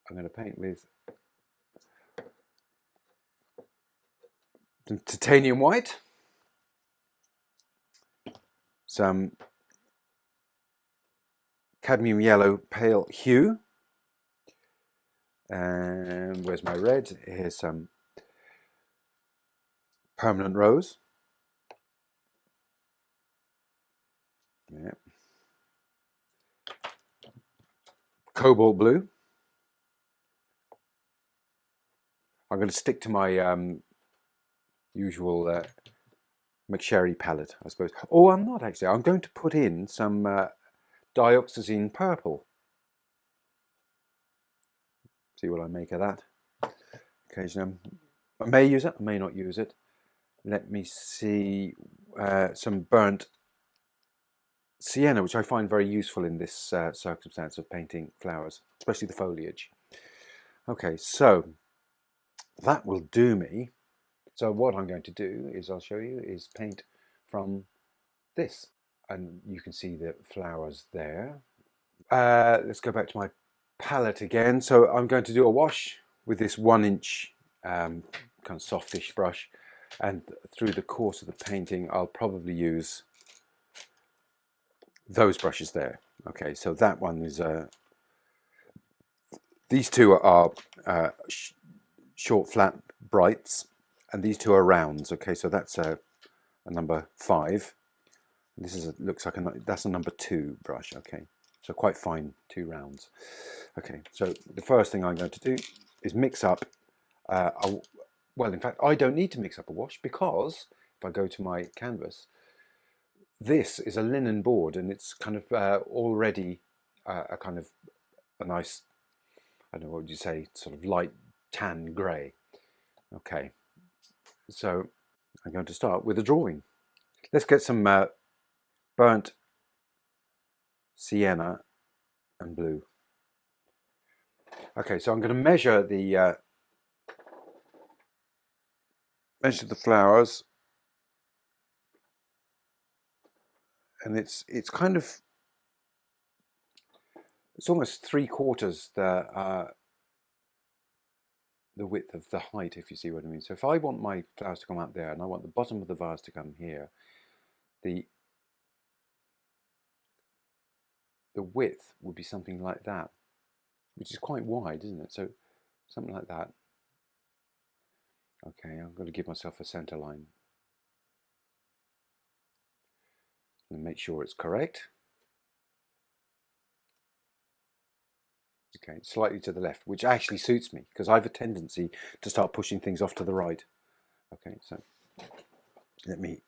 I'm going to paint with some titanium white, some cadmium yellow pale hue, and where's my red? Here's some permanent rose. Yeah. Cobalt blue. I'm going to stick to my usual McSherry palette, I suppose. Oh, I'm not actually. I'm going to put in some dioxazine purple. See what I make of that. Occasionally, I may use it, I may not use it. Let me see some burnt sienna, which I find very useful in this circumstance of painting flowers, especially the foliage. Okay, so that will do me. So what I'm going to do is I'll show you is paint from this, and you can see the flowers there. Let's go back to my palette again. So I'm going to do a wash with this 1-inch kind of softish brush, and through the course of the painting I'll probably use those brushes there. Okay, so that one is these two are short flat brights, and these two are rounds. Okay, so that's a number 5. This is looks like that's a number 2 brush. Okay, so quite fine 2 rounds. Okay, so the first thing I'm going to do is mix up well, in fact, I don't need to mix up a wash, because if I go to my canvas, this is a linen board, and it's kind of already a kind of a nice, I don't know, what would you say, sort of light tan grey. Okay, so I'm going to start with a drawing. Let's get some burnt sienna and blue. Okay, so I'm going to measure the flowers, and it's kind of, it's almost 3/4 the width of the height, if you see what I mean. So if I want my flowers to come out there, and I want the bottom of the vase to come here, the width would be something like that, which is quite wide, isn't it? So something like that. Okay, I'm going to give myself a center line and make sure it's correct. Okay, slightly to the left, which actually suits me, because I have a tendency to start pushing things off to the right. Okay, so let me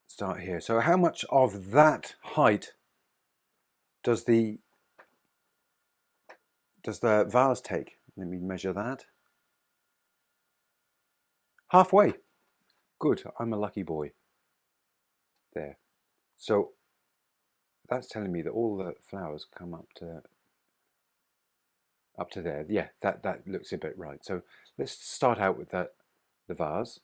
start here. So how much of that height does the vase take? Let me measure that. Halfway. Good, I'm a lucky boy. There. So that's telling me that all the flowers come up to there. Yeah, that looks a bit right. So let's start out with the vase.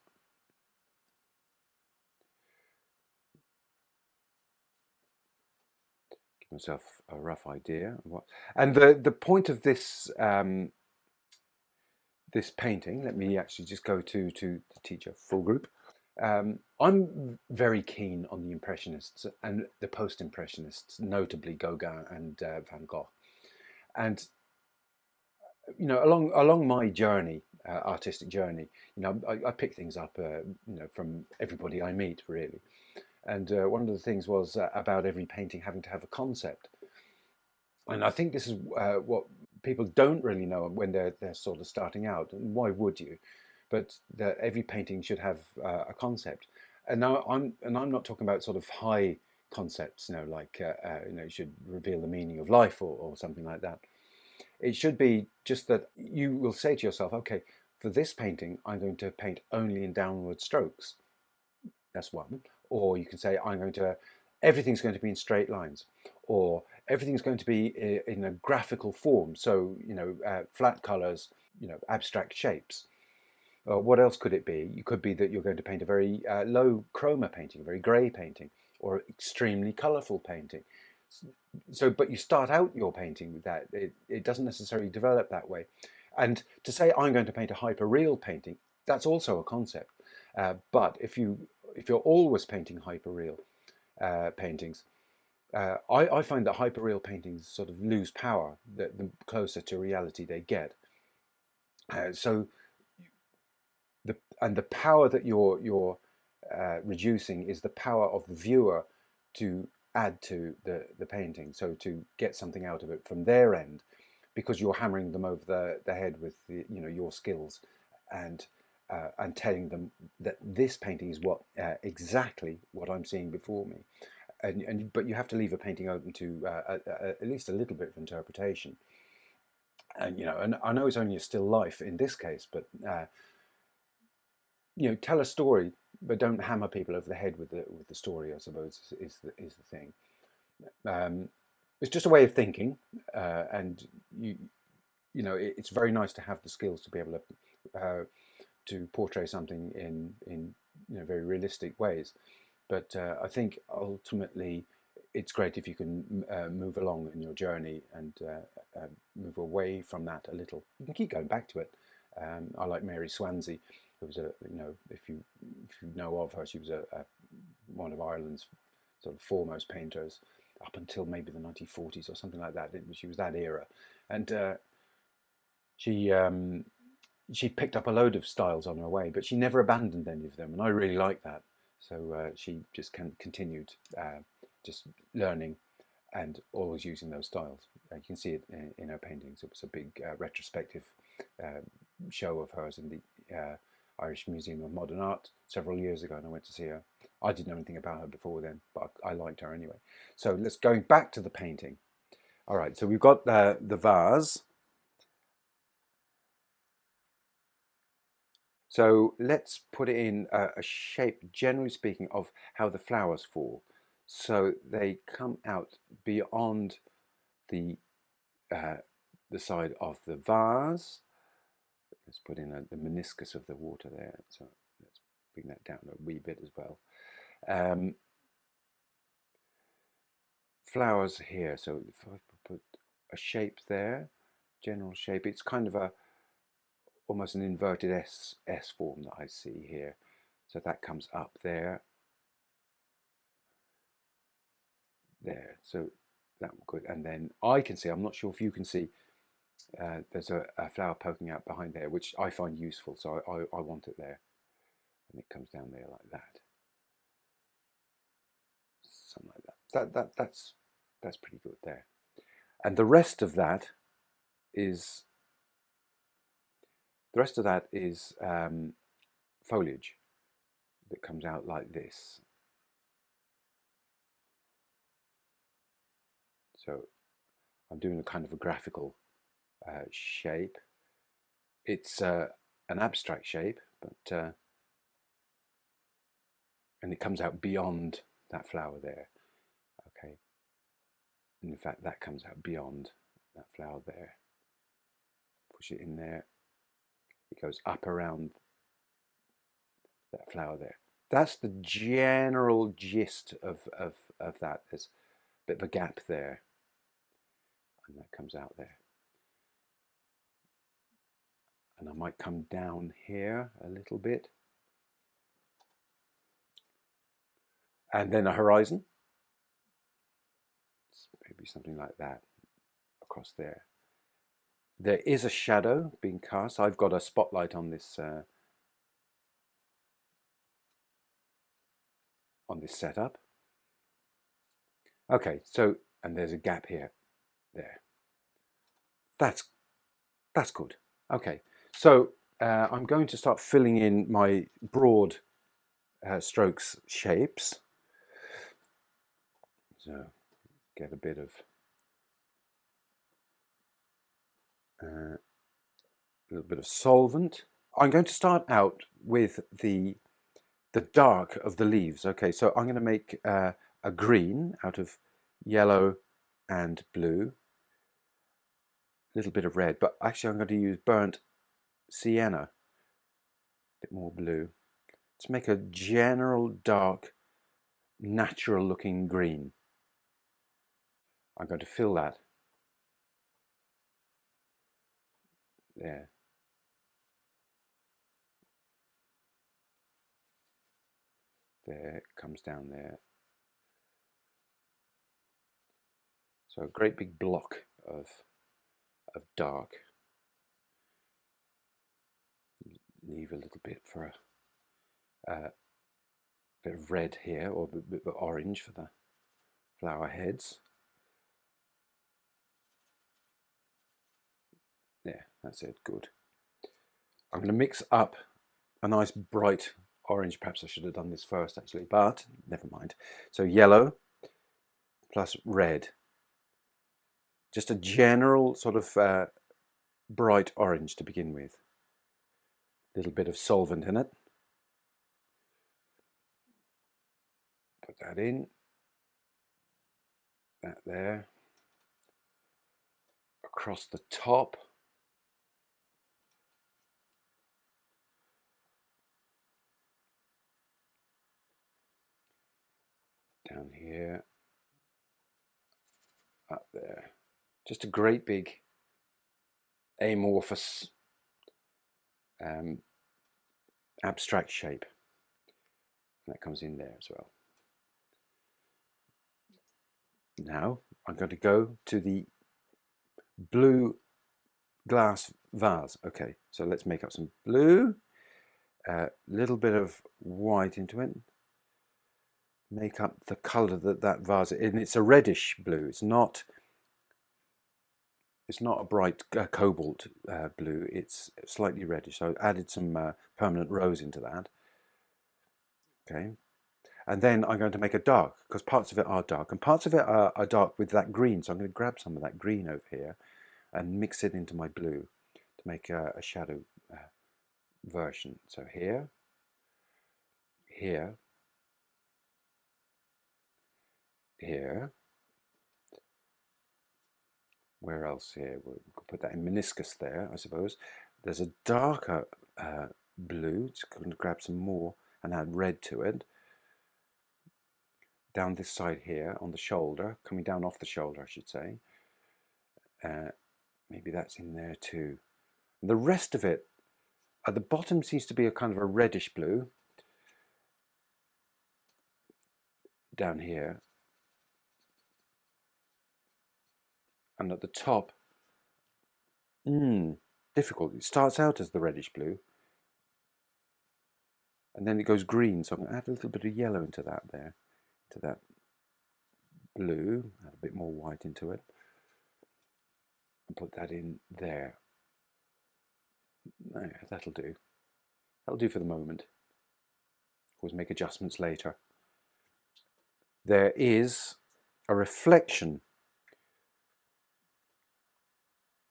Give myself a rough idea. And the point of this this painting, let me actually just go to the teacher full group. I'm very keen on the Impressionists and the post-Impressionists, notably Gogh and Van Gogh. And you know, along my journey, artistic journey, you know, I pick things up, you know, from everybody I meet, really. And one of the things was about every painting having to have a concept. And I think this is what people don't really know when they're sort of starting out. And why would you? But every painting should have a concept. And now I'm not talking about sort of high concepts, you know, like you know, you should reveal the meaning of life or something like that. It should be just that you will say to yourself, okay, for this painting, I'm going to paint only in downward strokes. That's one. Or you can say, everything's going to be in straight lines, or everything's going to be in a graphical form. So, you know, flat colors, you know, abstract shapes. What else could it be? You could be that you're going to paint a very low chroma painting, a very grey painting, or extremely colourful painting. So, but you start out your painting with that. It doesn't necessarily develop that way. And to say I'm going to paint a hyperreal painting, that's also a concept. But if you're always painting hyperreal paintings, I find that hyperreal paintings sort of lose power the closer to reality they get. So the power that you're reducing is the power of the viewer to add to the painting, so to get something out of it from their end, because you're hammering them over the head with your skills, and telling them that this painting is what exactly what I'm seeing before me, but you have to leave a painting open to at least a little bit of interpretation. And I know it's only a still life in this case, but tell a story, but don't hammer people over the head with the story, I suppose, is the thing. It's just a way of thinking, and it's very nice to have the skills to be able to portray something in very realistic ways. But I think ultimately it's great if you can move along in your journey and move away from that a little. You can keep going back to it. I like Mary Swansea, who was if you know of her, she was one of Ireland's sort of foremost painters up until maybe the 1940s or something like that. She was that era, and she picked up a load of styles on her way, but she never abandoned any of them, and I really like that. So she just continued just learning and always using those styles. You can see it in her paintings. It was a big retrospective show of hers in the Irish Museum of Modern Art several years ago, and I went to see her. I didn't know anything about her before then, but I liked her anyway. So let's going back to the painting. All right, so we've got the vase. So let's put it in a shape, generally speaking, of how the flowers fall. So they come out beyond the side of the vase. Let's put in the meniscus of the water there. So let's bring that down a wee bit as well. Flowers here. So if I put a shape there, general shape, it's kind of almost an inverted S form that I see here. So that comes up there. There. So that good. And then I can see, I'm not sure if you can see, there's a flower poking out behind there, which I find useful. So I want it there. And it comes down there like that. Something like that. That's pretty good there. And the rest of that is foliage that comes out like this. So I'm doing a kind of a graphical shape. It's an abstract shape, but and it comes out beyond that flower there. Okay, and in fact that comes out beyond that flower there. Push it in there. It goes up around that flower there. That's the general gist of that. There's a bit of a gap there, and that comes out there. And I might come down here a little bit. And then a horizon. Maybe something like that across there. There is a shadow being cast. I've got a spotlight on this setup. Okay, so, and there's a gap here. There. That's good. Okay, so I'm going to start filling in my broad strokes shapes. So get a bit of a little bit of solvent. I'm going to start out with the dark of the leaves. Okay, so I'm going to make a green out of yellow and blue. A little bit of red, but actually I'm going to use burnt sienna, a bit more blue, to make a general dark, natural looking green. I'm going to fill that there. There, it comes down there. So a great big block of dark. Leave a little bit for a bit of red here, or a bit of orange for the flower heads. Yeah, that's it, good. I'm going to mix up a nice bright orange. Perhaps I should have done this first actually, but never mind. So yellow plus red. Just a general sort of bright orange to begin with. A little bit of solvent in it. Put that in. That there. Across the top. Down here. Up there. Just a great big amorphous abstract shape. And that comes in there as well. Now I'm going to go to the blue glass vase. Okay, so let's make up some blue, a little bit of white into it, make up the color that vase, and it's a reddish blue. It's not a bright cobalt blue. It's slightly reddish. So I added some permanent rose into that. Okay, and then I'm going to make a dark, because parts of it are dark and parts of it are dark with that green. So I'm going to grab some of that green over here and mix it into my blue to make a shadow version. So here, here, here. Where else here? We could put that in meniscus there, I suppose. There's a darker blue. Just going to grab some more and add red to it. Down this side here on the shoulder, coming down off the shoulder, I should say. Maybe that's in there too. And the rest of it, at the bottom, seems to be a kind of a reddish blue. Down here. And at the top, difficult. It starts out as the reddish blue. And then it goes green, so I'm going to add a little bit of yellow into that there. To that blue, add a bit more white into it. And put that in there. No, that'll do. That'll do for the moment. Always make adjustments later. There is a reflection,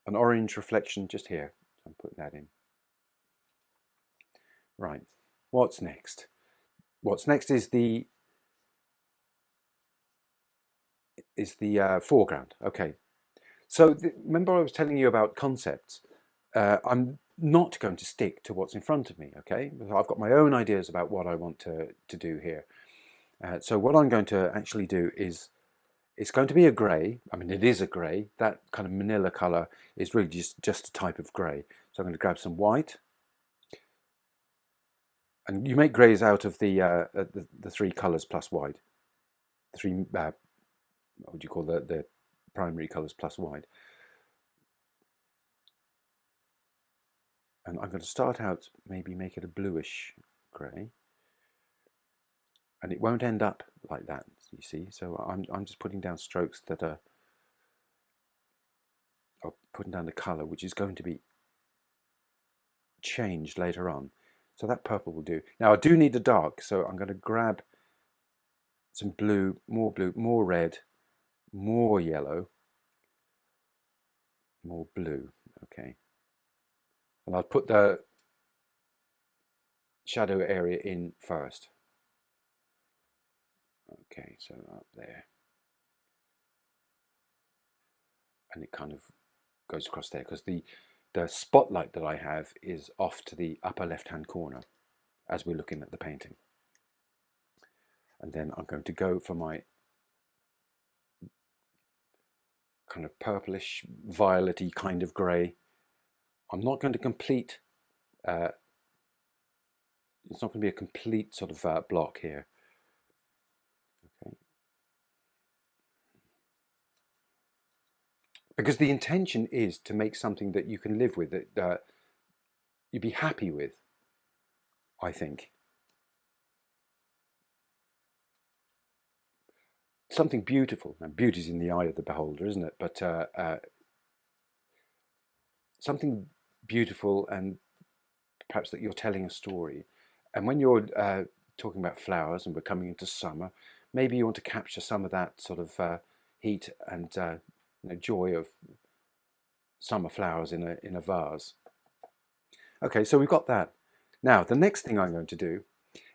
an orange reflection just here. So I'm putting that in. Right, what's next? What's next is the foreground. Okay, so remember I was telling you about concepts. I'm not going to stick to what's in front of me, okay? I've got my own ideas about what I want to do here. So what I'm going to actually do is, it's going to be a grey. I mean, it is a grey. That kind of manila colour is really just a type of grey. So I'm going to grab some white. And you make greys out of the three colours plus white. The three, what would you call the primary colours plus white. And I'm going to start out, maybe make it a bluish grey. And it won't end up like that, you see. So I'm just putting down strokes that are putting down the colour, which is going to be changed later on. So that purple will do. Now I do need a dark, so I'm going to grab some blue, more red, more yellow, more blue. Okay. And I'll put the shadow area in first. Okay, so up there. And it kind of goes across there because the spotlight that I have is off to the upper left-hand corner as we're looking at the painting. And then I'm going to go for my kind of purplish, violet-y kind of grey. I'm not going to complete, it's not going to be a complete sort of block here. Okay. Because the intention is to make something that you can live with, that you'd be happy with, I think. Something beautiful. Now, beauty's in the eye of the beholder, isn't it? But something beautiful, and perhaps that you're telling a story. And when you're talking about flowers, and we're coming into summer, maybe you want to capture some of that sort of heat and joy of summer flowers in a vase. Okay, so we've got that. Now, the next thing I'm going to do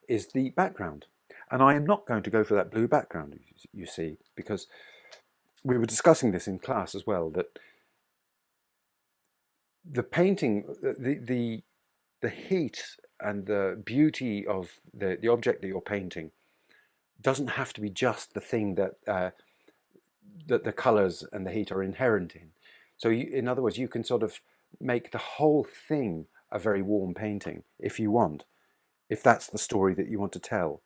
is the background. And I am not going to go for that blue background, you see, because we were discussing this in class as well, that the painting, the heat and the beauty of the object that you're painting doesn't have to be just the thing that that the colours and the heat are inherent in. So in other words, you can sort of make the whole thing a very warm painting if you want, if that's the story that you want to tell.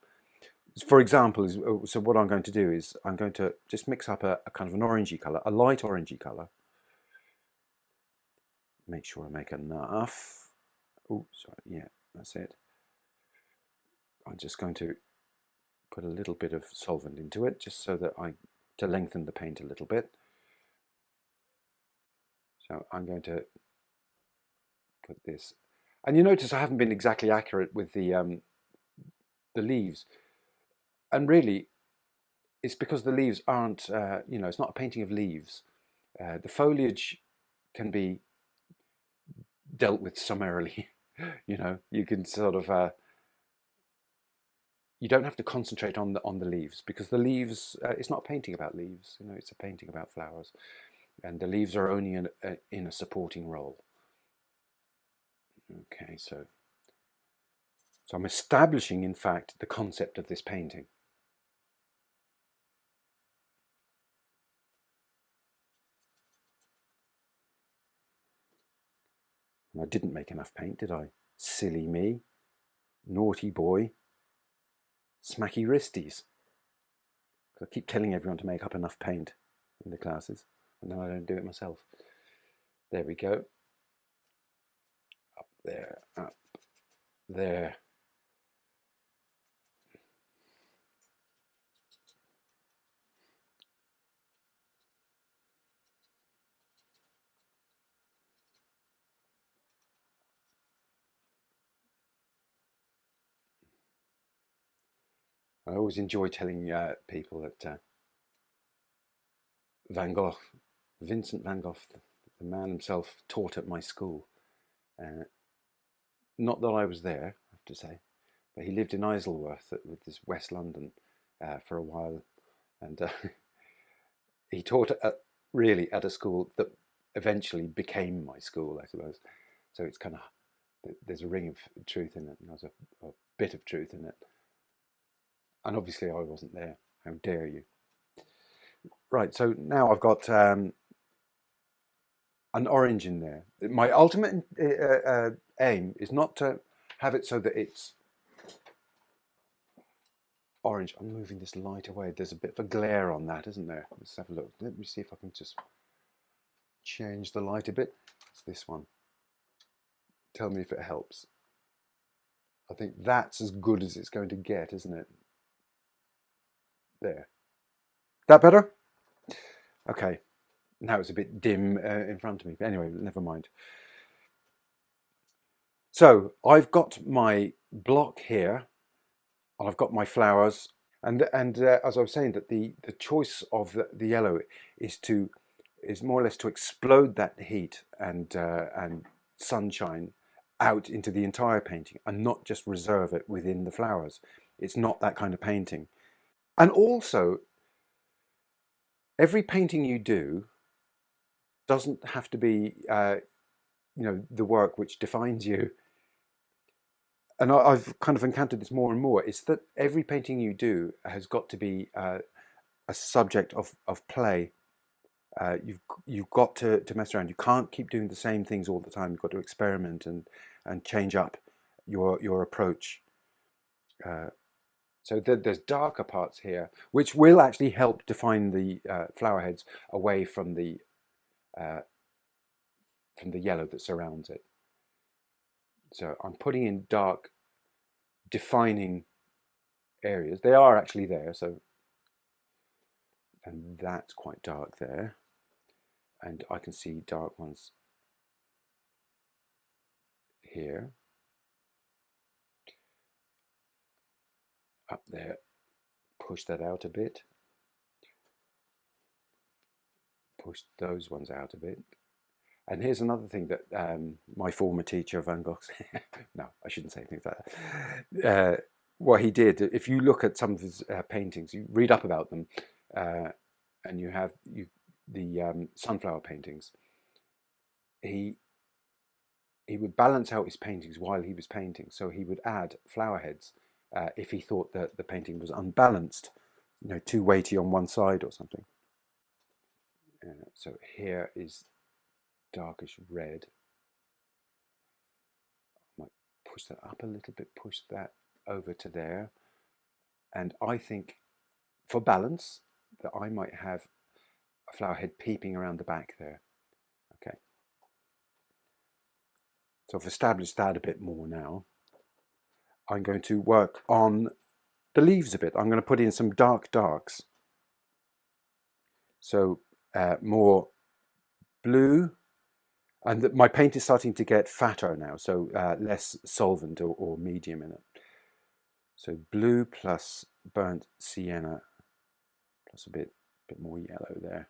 For example, so what I'm going to do is I'm going to just mix up a kind of an orangey colour, a light orangey colour. Make sure I make enough. Oh, sorry, yeah, that's it. I'm just going to put a little bit of solvent into it, just so that to lengthen the paint a little bit. So I'm going to put this, and you notice I haven't been exactly accurate with the leaves, and really, it's because the leaves aren't, it's not a painting of leaves. The foliage can be dealt with summarily. You can sort of you don't have to concentrate on the leaves, because the leaves, it's not a painting about leaves. It's a painting about flowers, and the leaves are only in a supporting role. Okay, so I'm establishing, in fact, the concept of this painting. And I didn't make enough paint, did I? Silly me. Naughty boy. Smacky wristies. I keep telling everyone to make up enough paint in the classes, and then I don't do it myself. There we go. Up there, up there. I always enjoy telling people that Van Gogh, Vincent van Gogh, the man himself, taught at my school. Not that I was there, I have to say, but he lived in Isleworth, with this West London, for a while, and he taught really at a school that eventually became my school, I suppose. So it's kind of, there's a ring of truth in it, and there's a bit of truth in it. And obviously I wasn't there. How dare you? Right, so now I've got an orange in there. My ultimate aim is not to have it so that it's orange. I'm moving this light away. There's a bit of a glare on that, isn't there? Let's have a look. Let me see if I can just change the light a bit. It's this one. Tell me if it helps. I think that's as good as it's going to get, isn't it? There. That better? Okay. Now it's a bit dim in front of me. But anyway, never mind. So I've got my block here, and I've got my flowers. And as I was saying, that the choice of the yellow is more or less to explode that heat and sunshine out into the entire painting, and not just reserve it within the flowers. It's not that kind of painting. And also, every painting you do doesn't have to be the work which defines you. And I've kind of encountered this more and more. It's that every painting you do has got to be a subject of play. You've got to mess around. You can't keep doing the same things all the time. You've got to experiment and change up your approach. So there's darker parts here, which will actually help define the flower heads away from the yellow that surrounds it. So I'm putting in dark, defining areas. They are actually there. So, and that's quite dark there. And I can see dark ones here, up there. Push that out a bit. Push those ones out a bit. And here's another thing that my former teacher, Van Gogh, no, I shouldn't say things like that. What he did, if you look at some of his paintings, you read up about them, and you have the sunflower paintings, he would balance out his paintings while he was painting. So he would add flower heads if he thought that the painting was unbalanced, too weighty on one side or something. So here is darkish red. I might push that up a little bit, push that over to there. And I think for balance that I might have a flower head peeping around the back there. Okay. So I've established that a bit more now. I'm going to work on the leaves a bit. I'm going to put in some darks. So more blue. And my paint is starting to get fatter now, so less solvent or medium in it. So blue plus burnt sienna plus a bit more yellow there.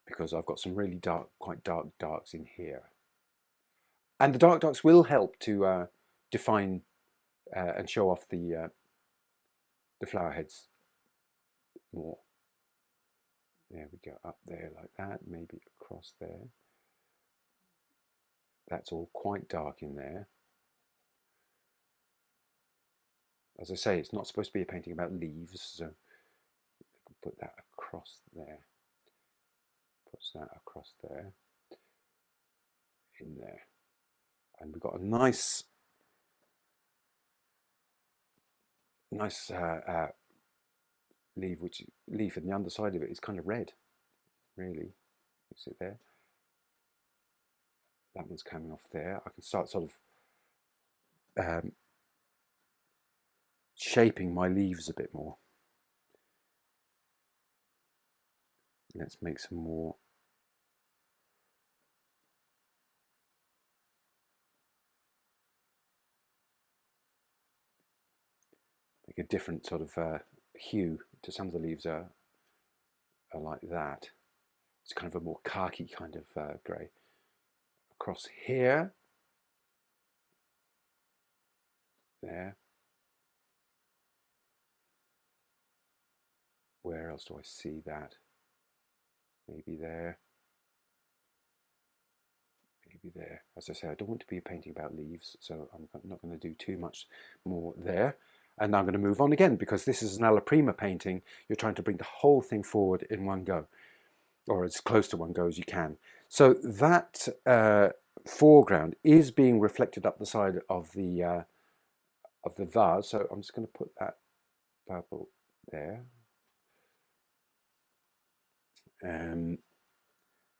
Because I've got some really dark, quite dark darks in here. And the darks will help to define and show off the flower heads more. There we go, up there like that, maybe across there. That's all quite dark in there. As I say, it's not supposed to be a painting about leaves, so I can put that across there. Puts that across there, in there. And we've got a nice leaf, and the underside of it is kind of red, really. You see it there? That one's coming off there. I can start sort of shaping my leaves a bit more. Let's make some more. Make a different sort of hue to some of the leaves are like that. It's kind of a more khaki kind of grey. Across here, there. Where else do I see that? Maybe there. Maybe there. As I say, I don't want to be painting about leaves, so I'm not going to do too much more there. And I'm going to move on again, because this is an Alla Prima painting. You're trying to bring the whole thing forward in one go, or as close to one go as you can. So that foreground is being reflected up the side of the vase. So I'm just going to put that purple there.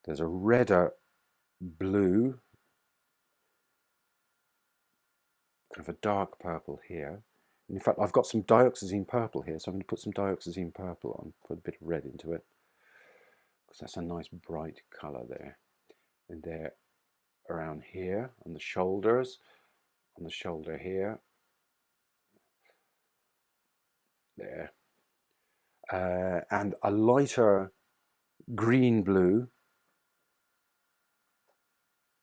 There's a redder blue, kind of a dark purple here. And in fact, I've got some dioxazine purple here, so I'm going to put some dioxazine purple on, put a bit of red into it, because that's a nice bright colour there. And there, around here, on the shoulders, on the shoulder here, there. And a lighter green blue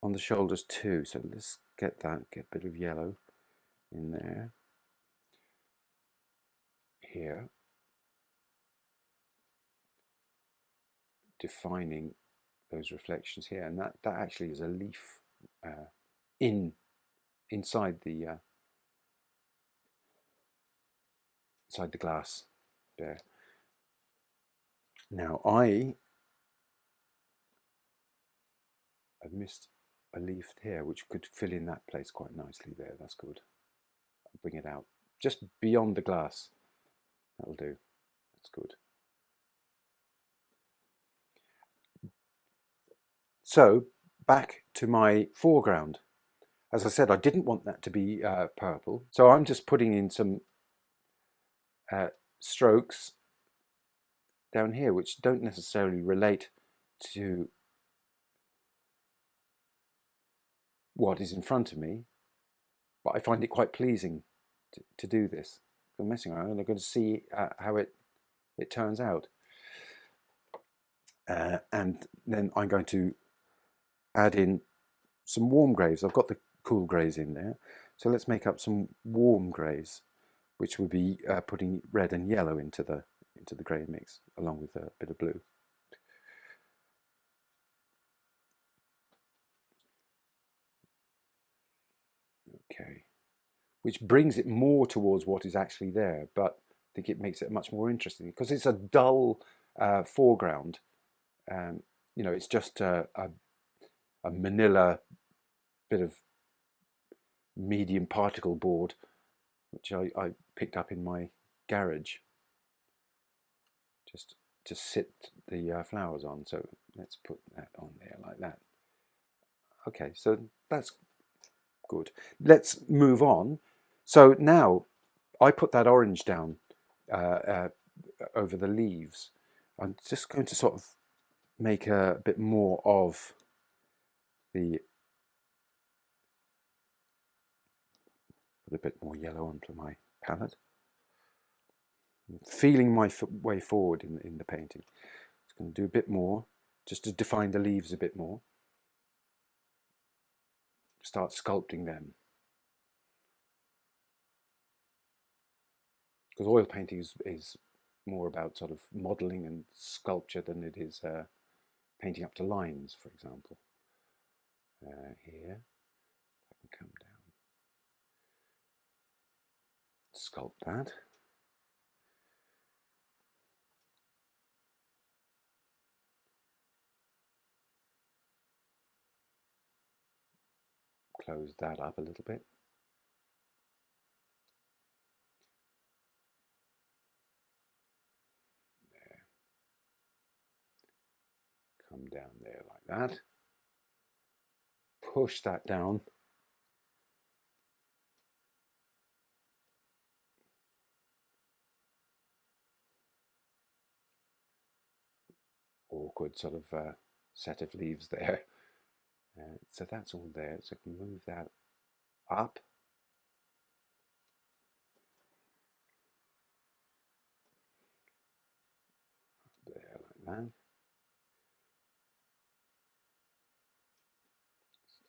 on the shoulders too. So let's get that, get a bit of yellow in there. Here. Defining those reflections here. And that actually is a leaf inside the glass there. Now I've missed a leaf here which could fill in that place quite nicely there. That's good. I'll bring it out just beyond the glass. That'll do. That's good. So back to my foreground. As I said, I didn't want that to be purple, so I'm just putting in some strokes down here which don't necessarily relate to what is in front of me, but I find it quite pleasing to do this. I'm messing around and I'm going to see how it turns out. And then I'm going to add in some warm greys. I've got the cool greys in there, so let's make up some warm greys, which would be putting red and yellow into the grey mix along with a bit of blue. Okay, which brings it more towards what is actually there, but I think it makes it much more interesting because it's a dull foreground. You know, it's just a manila bit of medium particle board, which I picked up in my garage just to sit the flowers on. So let's put that on there like that. Okay, so that's good. Let's move on. So now I put that orange down over the leaves. I'm just going to sort of make a bit more of the, put a bit more yellow onto my palette. I'm feeling my way forward in the painting. Just going to do a bit more just to define the leaves a bit more. Start sculpting them. Because oil painting is more about sort of modeling and sculpture than it is painting up to lines, for example. Here, I can come down, sculpt that. Close that up a little bit. There. Come down there like that. Push that down. Awkward sort of set of leaves there. So that's all there. So I can move that up. There like that.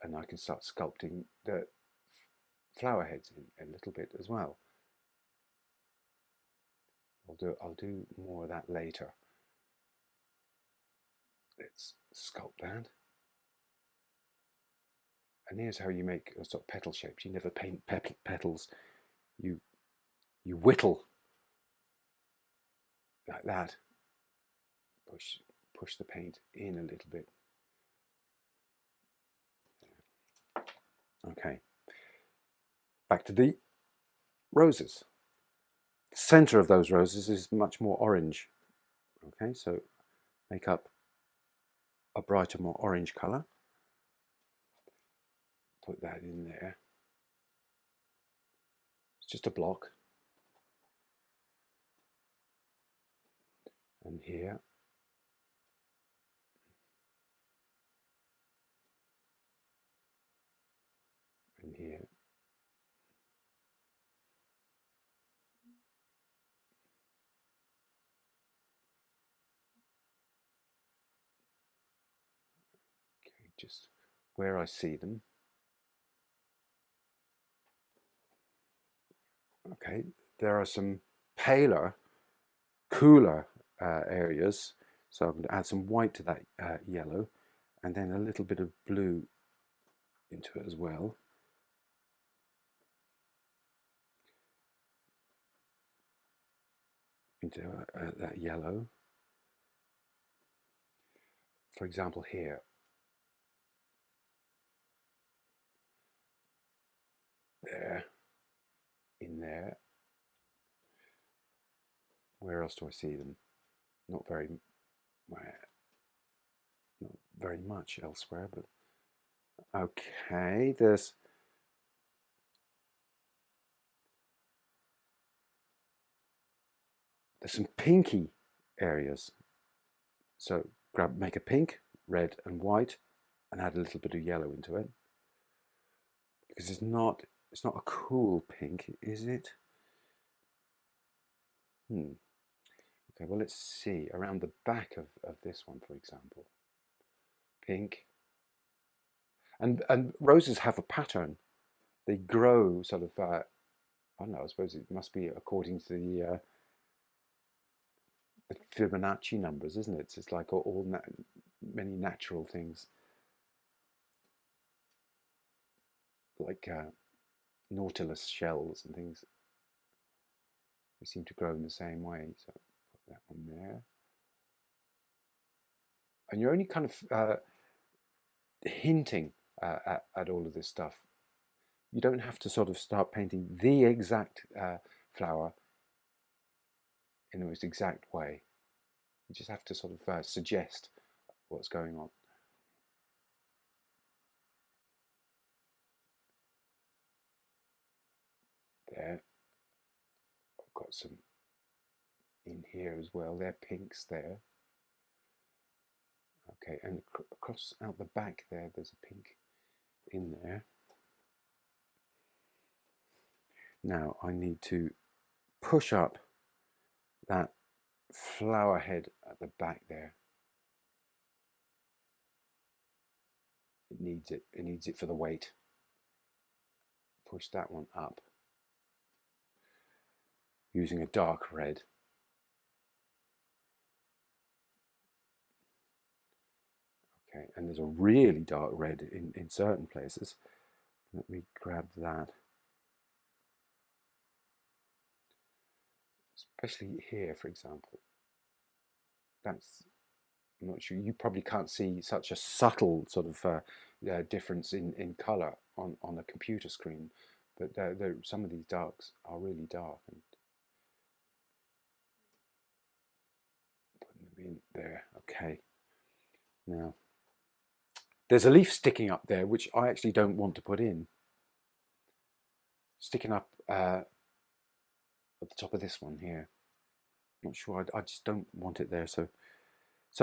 And I can start sculpting the flower heads in a little bit as well. I'll do more of that later. Let's sculpt that. And here's how you make a sort of petal shapes. You never paint petals. You whittle like that. Push the paint in a little bit. Okay. Back to the roses. The center of those roses is much more orange. Okay, so make up a brighter, more orange color. Put that in there. It's just a block. And here. And here. Okay, just where I see them. Okay, there are some paler, cooler areas. So I'm going to add some white to that yellow, and then a little bit of blue into it as well. Into that yellow. for example, here, there, in there. Where else do I see them? Not very, not very much elsewhere, but okay. There's some pinky areas. So make a pink, red, and white, and add a little bit of yellow into it, because it's not a cool pink, is it? Okay, well, let's see around the back of this one, for example. Pink. And roses have a pattern. They grow sort of, I don't know, I suppose it must be according to the Fibonacci numbers, isn't it? It's like many natural things, like nautilus shells and things. They seem to grow in the same way. So put that one there. And you're only kind of hinting at all of this stuff. You don't have to sort of start painting the exact flower in the most exact way. You just have to sort of suggest what's going on. There, I've got some in here as well. They're pinks there. Okay, and across out the back there, there's a pink in there. Now I need to push up that flower head at the back there. It needs it. It needs it for the weight. Push that one up using a dark red. Okay, and there's a really dark red in certain places. Let me grab that. Especially here, for example. That's, I'm not sure, you probably can't see such a subtle sort of difference in color on a computer screen, but some of these darks are really dark. And putting them in there, okay. Now, there's a leaf sticking up there, which I actually don't want to put in. Sticking up at the top of this one here. Not sure, I just don't want it there. So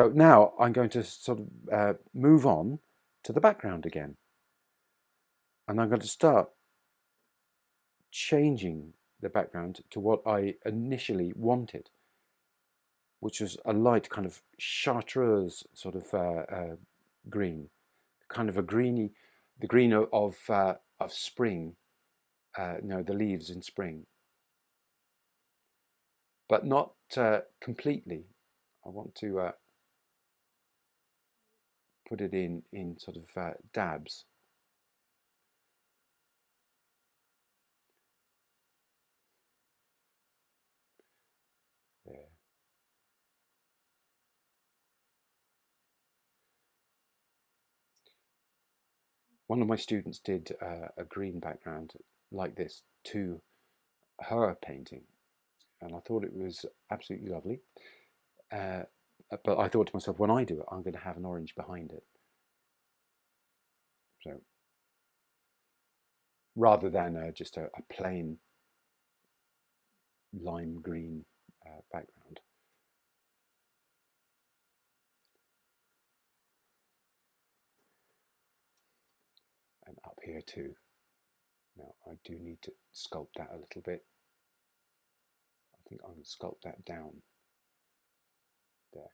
now I'm going to sort of move on to the background again. And I'm going to start changing the background to what I initially wanted, which was a light kind of chartreuse sort of green, kind of a greeny, the green of spring, the leaves in spring, but not completely. I want to put it in sort of dabs. There. One of my students did a green background like this to her painting, and I thought it was absolutely lovely. But I thought to myself, when I do it, I'm going to have an orange behind it. So rather than just a plain lime green background. And up here too. Now I do need to sculpt that a little bit. I think I'm going to sculpt that down there.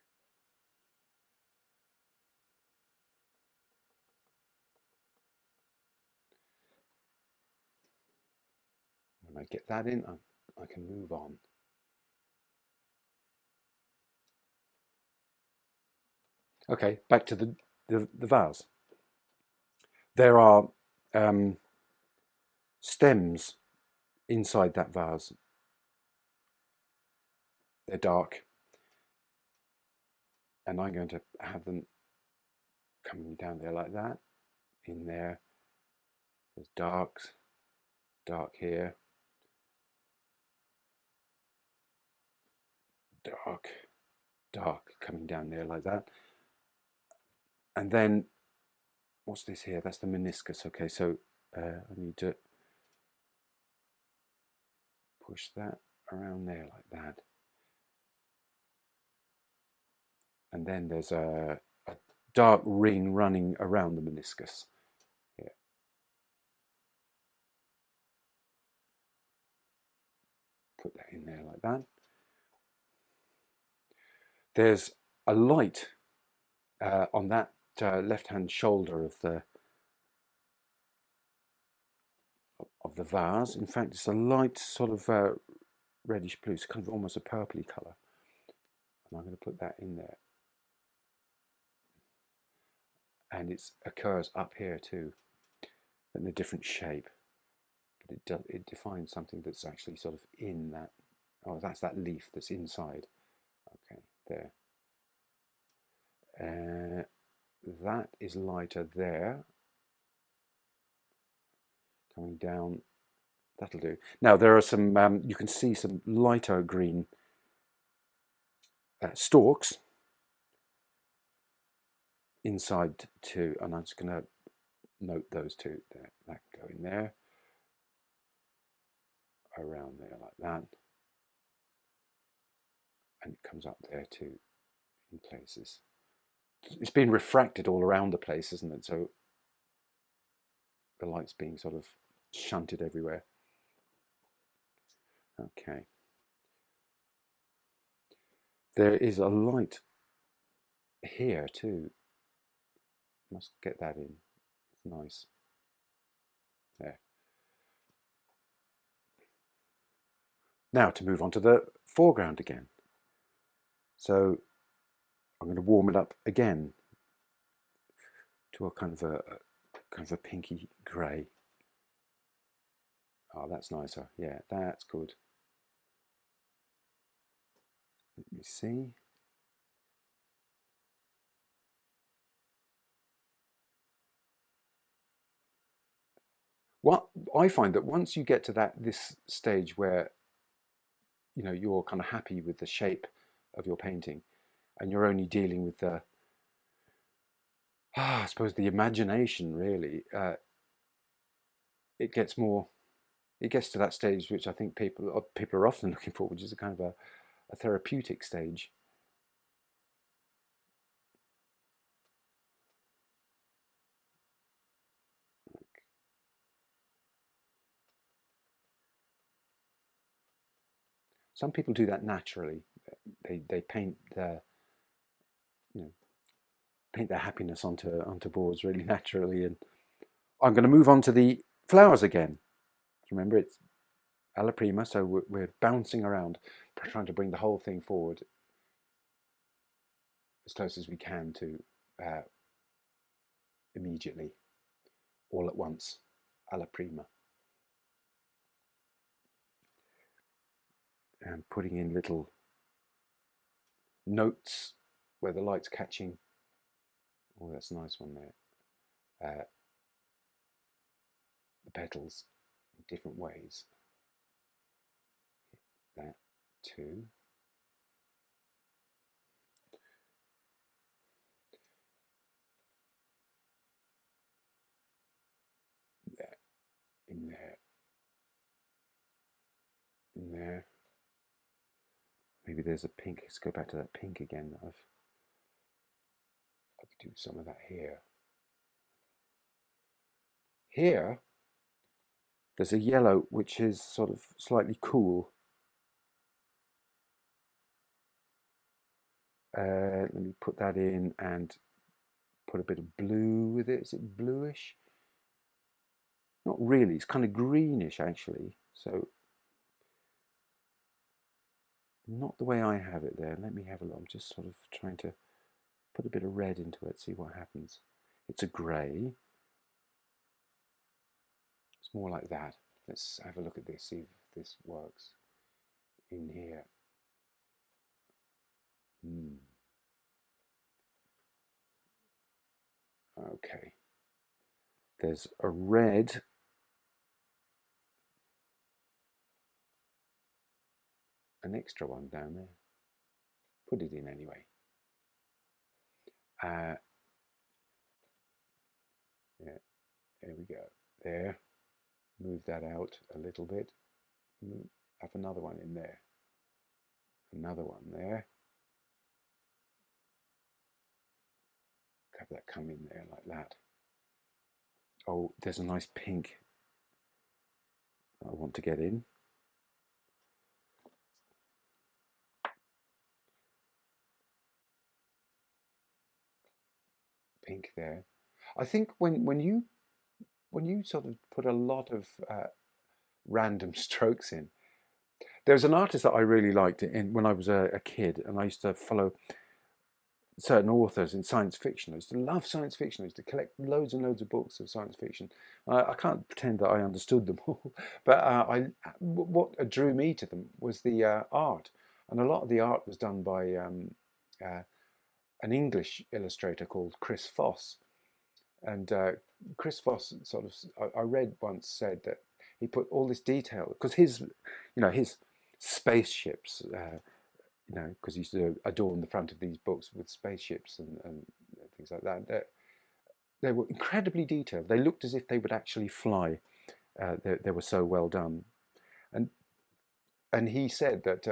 When I get that in, I can move on. Okay, back to the vase. There are stems inside that vase. They're dark, and I'm going to have them coming down there like that. In there, there's darks, dark here, dark, dark coming down there like that. And then, what's this here? That's the meniscus. Okay, so I need to push that around there like that. And then there's a dark ring running around the meniscus here. Put that in there like that. There's a light on that left-hand shoulder of the vase. In fact, it's a light sort of reddish blue. It's kind of almost a purpley colour. And I'm going to put that in there. And it occurs up here too, in a different shape. But it defines something that's actually sort of in that. Oh, that's that leaf that's inside. Okay, there. That is lighter there. Coming down, that'll do. Now there are some, you can see some lighter green stalks inside too, and I'm just going to note those two there. That can go in there, around there like that, and it comes up there too in places. It's been refracted all around the place, isn't it? So the light's being sort of shunted everywhere. Okay. There is a light here too. Must get that in. It's nice. There. Now to move on to the foreground again. So I'm going to warm it up again to a kind of a pinky grey. Oh, that's nicer. Yeah, that's good. Let me see. What I find that once you get to this stage where you're kind of happy with the shape of your painting, and you're only dealing with the I suppose the imagination really, it gets to that stage which I think people are often looking for, which is a kind of a therapeutic stage. Some people do that naturally. They paint their paint their happiness onto boards really naturally. And I'm going to move on to the flowers again. Remember, it's Alla Prima, so we're bouncing around, trying to bring the whole thing forward as close as we can to immediately, all at once, Alla Prima. And putting in little notes where the light's catching. Oh, that's a nice one there. The petals in different ways. That too. There, in there, in there. Maybe there's a pink. Let's go back to that pink again. I could do some of that here. Here, there's a yellow which is sort of slightly cool. Let me put that in and put a bit of blue with it. Is it bluish? Not really. It's kind of greenish actually. So not the way I have it there. Let me have a look. I'm just sort of trying to put a bit of red into it, see what happens. It's a grey. It's more like that. Let's have a look at this, see if this works in here. Okay, there's a red, an extra one down there. Put it in anyway. Yeah, there we go. There. Move that out a little bit. Have another one in there. Another one there. Have that come in there like that. Oh, there's a nice pink I want to get in. Pink there. I think when you sort of put a lot of random strokes in, there's an artist that I really liked when I was a kid, and I used to follow certain authors in science fiction. I used to love science fiction. I used to collect loads and loads of books of science fiction. I can't pretend that I understood them all, but what drew me to them was the art, and a lot of the art was done by an English illustrator called Chris Foss. And Chris Foss sort of, I read once, said that he put all this detail because his spaceships. Because he used to adorn the front of these books with spaceships and things like that. They were incredibly detailed. They looked as if they would actually fly. They were so well done, and he said that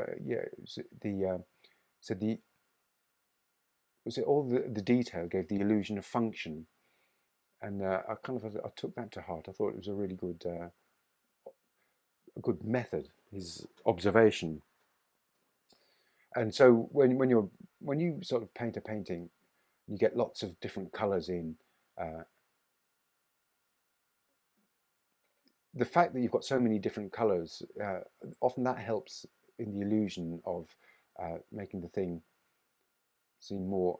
all the detail gave the illusion of function, and I took that to heart. I thought it was a really good method, his observation. And so when you sort of paint a painting, you get lots of different colours in. The fact that you've got so many different colours, often that helps in the illusion of making the thing seem more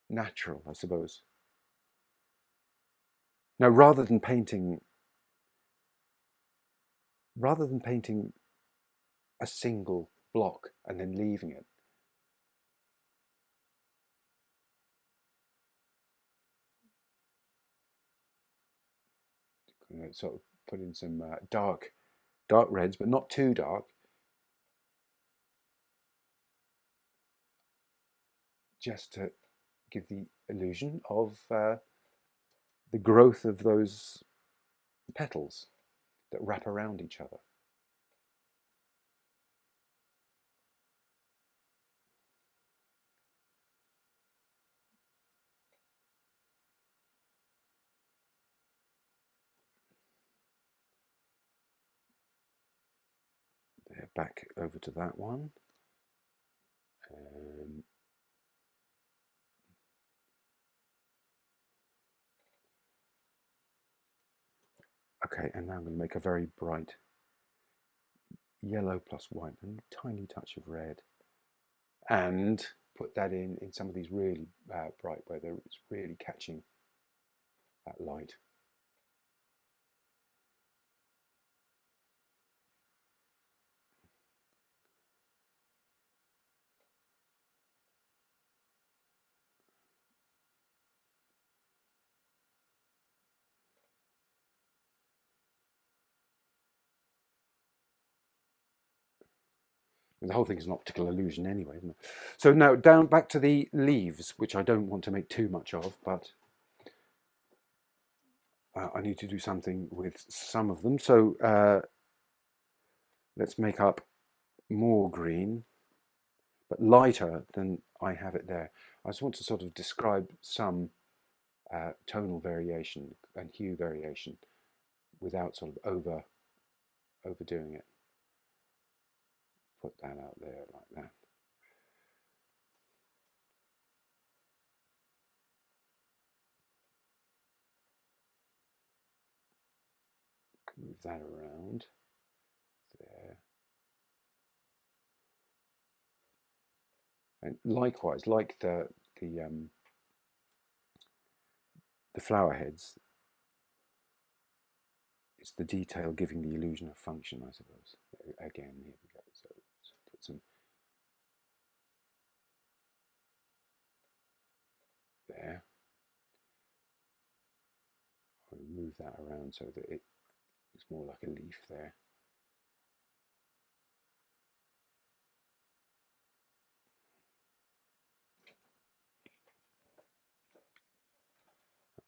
natural, I suppose. Now, rather than painting a single block and then leaving it, sort of put in some dark reds, but not too dark, just to give the illusion of the growth of those petals that wrap around each other. There, back over to that one. Okay, and now I'm going to make a very bright yellow plus white and a tiny touch of red, and put that in some of these really bright where it's really catching that light. And the whole thing is an optical illusion anyway, isn't it? So now down back to the leaves, which I don't want to make too much of, but I need to do something with some of them. So let's make up more green, but lighter than I have it there. I just want to sort of describe some tonal variation and hue variation without sort of overdoing it. Put that out there like that. Move that around there. And likewise, like the flower heads, it's the detail giving the illusion of function, I suppose. Again, here we go. So put some there. move that around so that it looks more like a leaf there.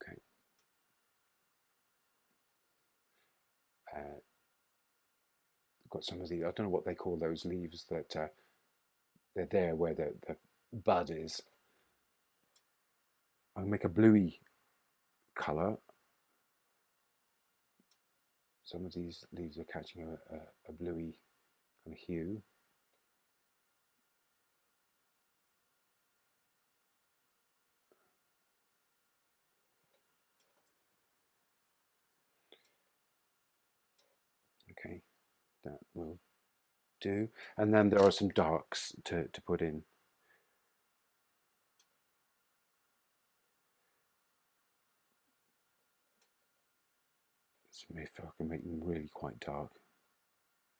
Okay. Got some of the, I don't know what they call those leaves that they're there where the bud is. I'll make a bluey colour. Some of these leaves are catching a bluey kind of hue. Okay, that will do. And then there are some darks to put in. So if I can make them really quite dark.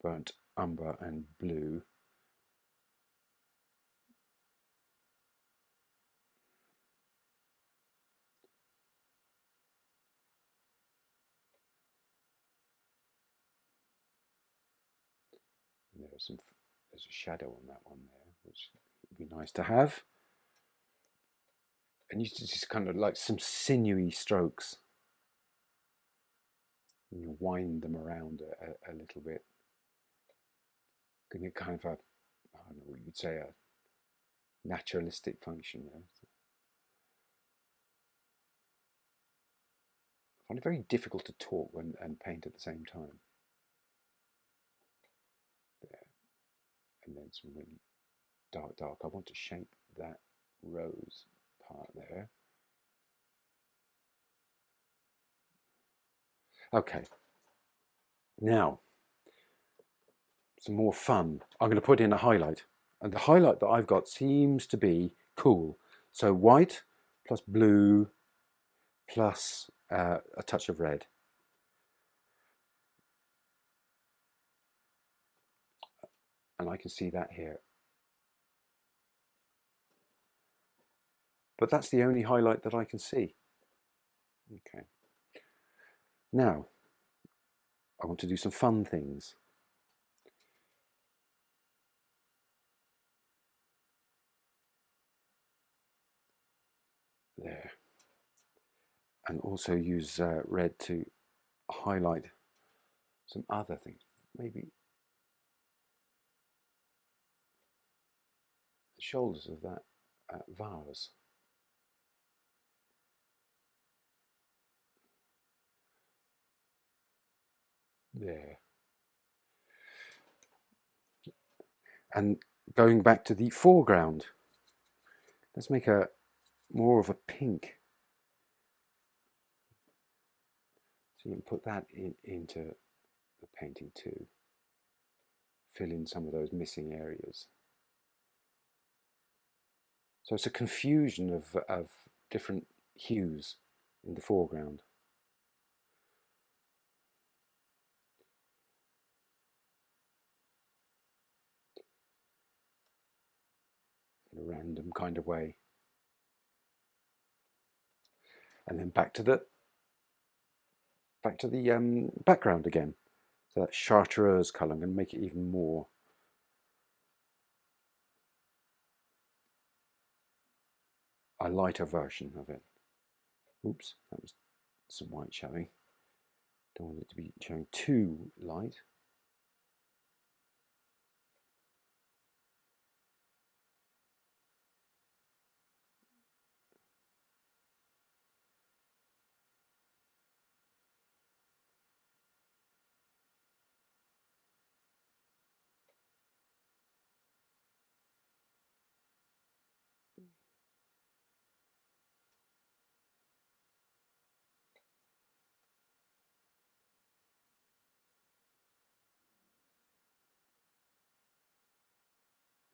Burnt umber and blue. And there's a shadow on that one there, which would be nice to have. And you just kind of like some sinewy strokes. And you wind them around a little bit. Giving it kind of a, I don't know what you'd say, a naturalistic function there. I find it very difficult to talk and paint at the same time. There. And then some really dark. I want to shape that rose part there. Okay. Now, some more fun. I'm going to put in a highlight. And the highlight that I've got seems to be cool. So white plus blue plus a touch of red. And I can see that here. But that's the only highlight that I can see. Okay. Now, I want to do some fun things. There. And also use red to highlight some other things. Maybe the shoulders of that vase. There. And going back to the foreground, let's make a more of a pink. So you can put that into the painting too. Fill in some of those missing areas. So it's a confusion of different hues in the foreground. In a random kind of way. And then back to the background again. So that chartreuse colour, I'm going to make it even more. A lighter version of it. Oops, that was some white showing. Don't want it to be showing too light.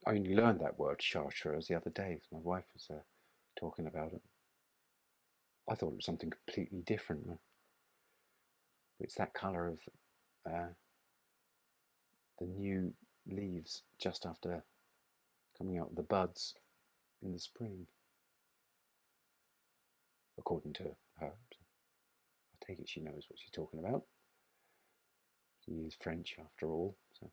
I only learned that word chartreuse the other day because my wife was talking about it. I thought it was something completely different. It's that colour of the new leaves just after coming out of the buds in the spring, according to her. I'll take it she knows what she's talking about. She is French after all. So.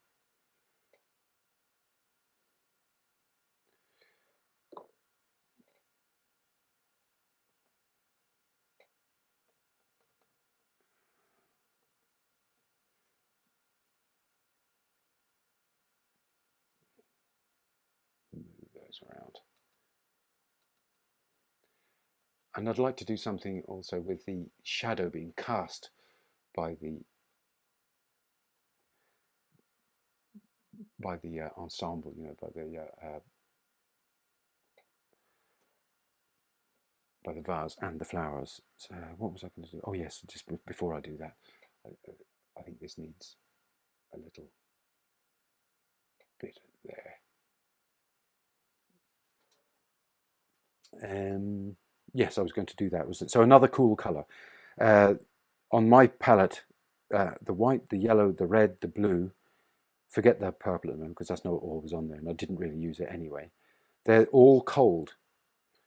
Move those around. And I'd like to do something also with the shadow being cast by the ensemble, you know, by the vase and the flowers. So what was I going to do? Oh yes, just before I do that, I think this needs a little bit there. Yes, I was going to do that. So another cool color on my palette, the white, the yellow, the red, the blue. Forget the purple at the moment because that's not all was on there, and I didn't really use it anyway. They're all cold,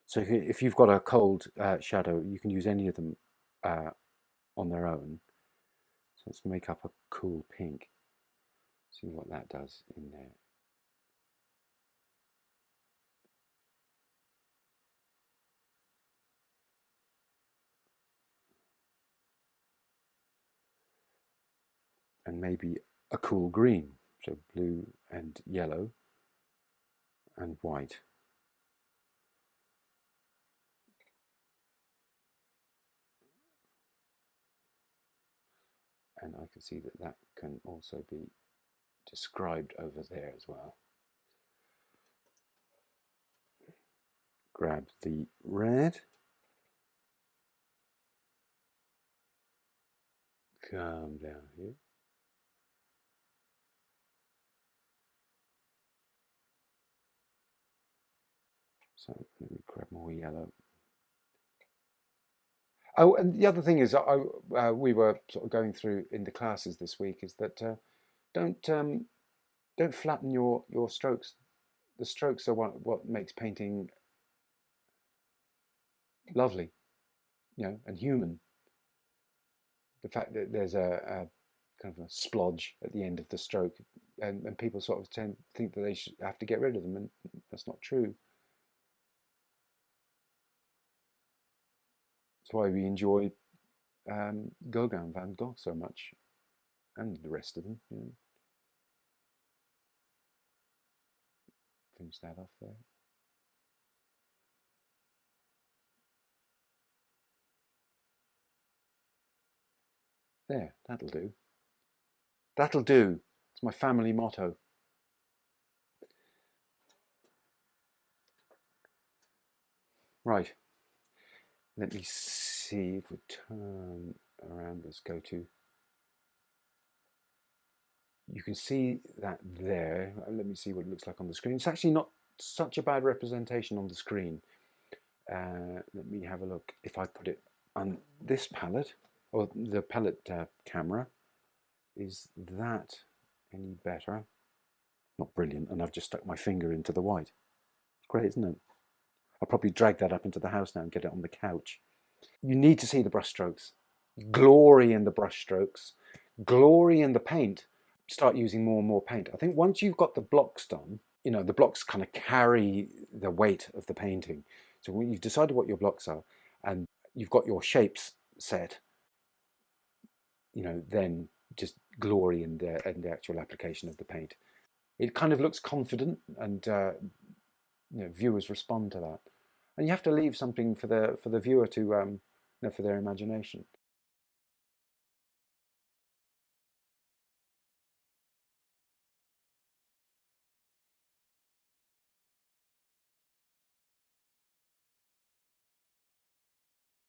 so if you've got a cold shadow, you can use any of them on their own. So let's make up a cool pink. See what that does in there. And maybe a cool green, so blue and yellow and white. And I can see that that can also be described over there as well. Grab the red, come down here. So let me grab more yellow. Oh, and the other thing is, we were sort of going through in the classes this week is that don't flatten your strokes. The strokes are what makes painting lovely, you know, and human. The fact that there's a kind of a splodge at the end of the stroke, and people sort of think that they should have to get rid of them, and that's not true. That's why we enjoy Gogh and Van Gogh so much, and the rest of them. You know. Finish that off there. There, that'll do. That'll do. It's my family motto. Right. Let me see if we turn around. Let's go to. You can see that there. Let me see what it looks like on the screen. It's actually not such a bad representation on the screen. Let me have a look. If I put it on this palette, or the palette camera, is that any better? Not brilliant, and I've just stuck my finger into the white. Great, isn't it? I'll probably drag that up into the house now and get it on the couch. You need to see the brushstrokes. Glory in the brushstrokes. Glory in the paint. Start using more and more paint. I think once you've got the blocks done, you know, the blocks kind of carry the weight of the painting. So when you've decided what your blocks are and you've got your shapes set, you know, then just glory in the actual application of the paint. It kind of looks confident, and you know, viewers respond to that. And you have to leave something for the viewer to, you know, for their imagination.